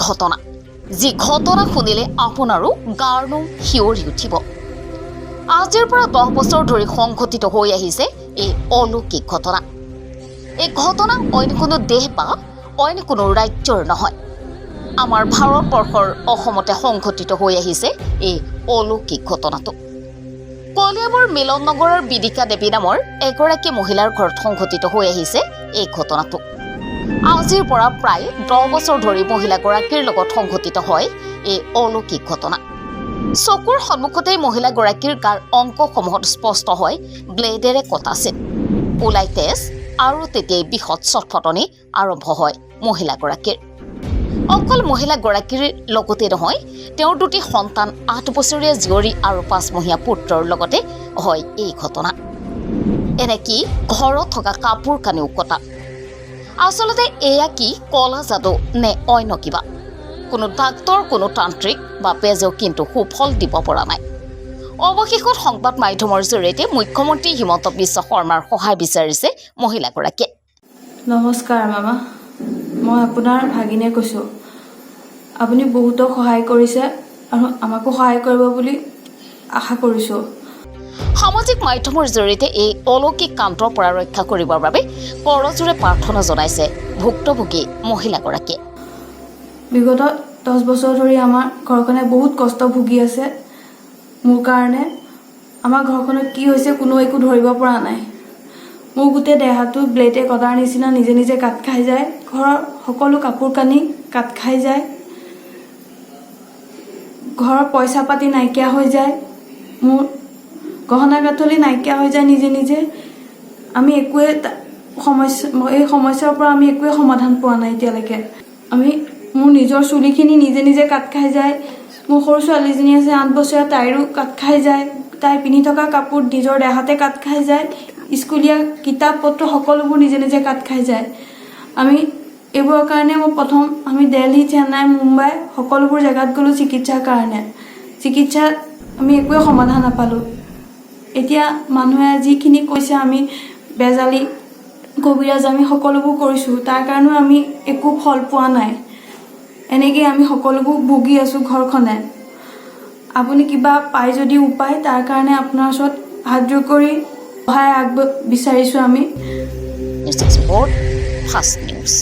ঘটনা, যি ঘটনা শুনিলে আপোনাৰো গাৰ নোম শিয়ৰি উঠিব। আজিৰ পৰা 10 বছৰ ধৰি সংঘটিত হৈ আহিছে এই অলৌকিক ঘটনা। এই ঘটনা অইন কোনো দেশ বা অইন কোনো ৰাজ্যৰ নহয়, আমাৰ ভাৰতবৰ্ষৰ অসমতে সংঘটিত হৈ আহিছে এই অলৌকিক ঘটনাটো। কলিয়াবৰ মিলন নগৰৰ বিদিকা দেৱী নামৰ এগৰাকী মহিলাৰ ঘৰত সংঘটিত হৈ আহিছে এই ঘটনাটো। আজিৰ পৰা প্ৰায় 10 বছৰ ধৰি মহিলাগৰাকীৰ লগত সংঘটিত হয় এই অলৌকিক ঘটনা। চকুৰ সন্মুখতেই মহিলাগৰাকীৰ গাৰ অংশসমূহত স্পষ্ট হয় ব্লেডেৰে কটা চিন, ওলাই তেজ, আৰু তেতিয়াই বৃহৎ ছটফটনি আৰম্ভ হয় মহিলাগৰাকীৰ। অকল মহিলাগৰাকীৰ লগতে নহয়, তেওঁৰ 2টি সন্তান 8 বছৰীয়া জীয়ৰী আৰু 5মহীয়া পুত্ৰৰ লগতে হয় এই ঘটনা। এনেকি ঘৰত থকা কাপোৰ কানিও কটা। আচলতে এয়া কি কলা যাদু নে অন্য কিবা? কোনো ডাক্তৰ, কোনো তান্ত্ৰিক বা বেজেও কিন্তু সুফল দিব পৰা নাই। অৱশেষত সংবাদ মাধ্যমৰ জৰিয়তে মুখ্যমন্ত্ৰী হিমন্ত বিশ্ব শৰ্মাৰ সহায় বিচাৰিছে মহিলাগৰাকীয়ে। নমস্কাৰ মামা, মই আপোনাৰ ভাগিনে কৈছোঁ। আপুনি বহুতক সহায় কৰিছে আৰু আমাকো সহায় কৰিব বুলি আশা কৰিছোঁ। সামাজিক মাধ্যমৰ জৰিয়তে এই অলৌকিক কাণ্ডৰ পৰা ৰক্ষা কৰিবৰ বাবে কৰজোৰে প্ৰাৰ্থনা জনাইছে ভুক্তভোগী মহিলাগৰাকীয়ে। বিগত 10 বছৰ ধৰি আমাৰ ঘৰখনে বহুত কষ্ট ভুগি আছে। মোৰ কাৰণে আমাৰ ঘৰখনত কি হৈছে কোনো একো ধৰিব পৰা নাই। মোৰ গোটেই দেহাটো ব্লেডে কটাৰ নিচিনা নিজে নিজে কাট খাই যায়। ঘৰৰ সকলো কাপোৰ কানি কাট খাই যায়। ঘৰৰ পইচা পাতি নাইকিয়া হৈ যায়। মোৰ গহনা গাঁথলি নাইকিয়া হৈ যায় নিজে নিজে। আমি একোৱে এই সমস্যাৰ পৰা আমি একোৱে সমাধান পোৱা নাই এতিয়ালৈকে। মোৰ নিজৰ চুলিখিনি নিজে নিজে কাট খাই যায়। মোৰ সৰু ছোৱালীজনী আছে 8 বছৰীয়া, তাইৰো কাট খাই যায়। তাই পিন্ধি থকা কাপোৰ নিজৰ দেহাতে কাট খাই যায়। স্কুলীয়া কিতাপ পত্ৰ সকলোবোৰ নিজে নিজে কাট খাই যায়। এইবোৰৰ কাৰণে আমি দিল্লী, চেন্নাই, মুম্বাই সকলোবোৰ জেগাত গ'লোঁ চিকিৎসাৰ কাৰণে। চিকিৎসাত আমি একোৱে সমাধান নাপালোঁ। এতিয়া মানুহে যিখিনি কৈছে আমি বেজালি, কবিৰাজ আমি সকলোবোৰ কৰিছোঁ, তাৰ কাৰণেও আমি একো ফল পোৱা নাই। এনেকৈ আমি সকলোবোৰ ভুগি আছোঁ ঘৰখনে। আপুনি কিবা পায় যদি উপায়, তাৰ কাৰণে আপোনাৰ ওচৰত হাত জোৰ কৰি সহায় বিচাৰিছোঁ আমি। News expert, fast news.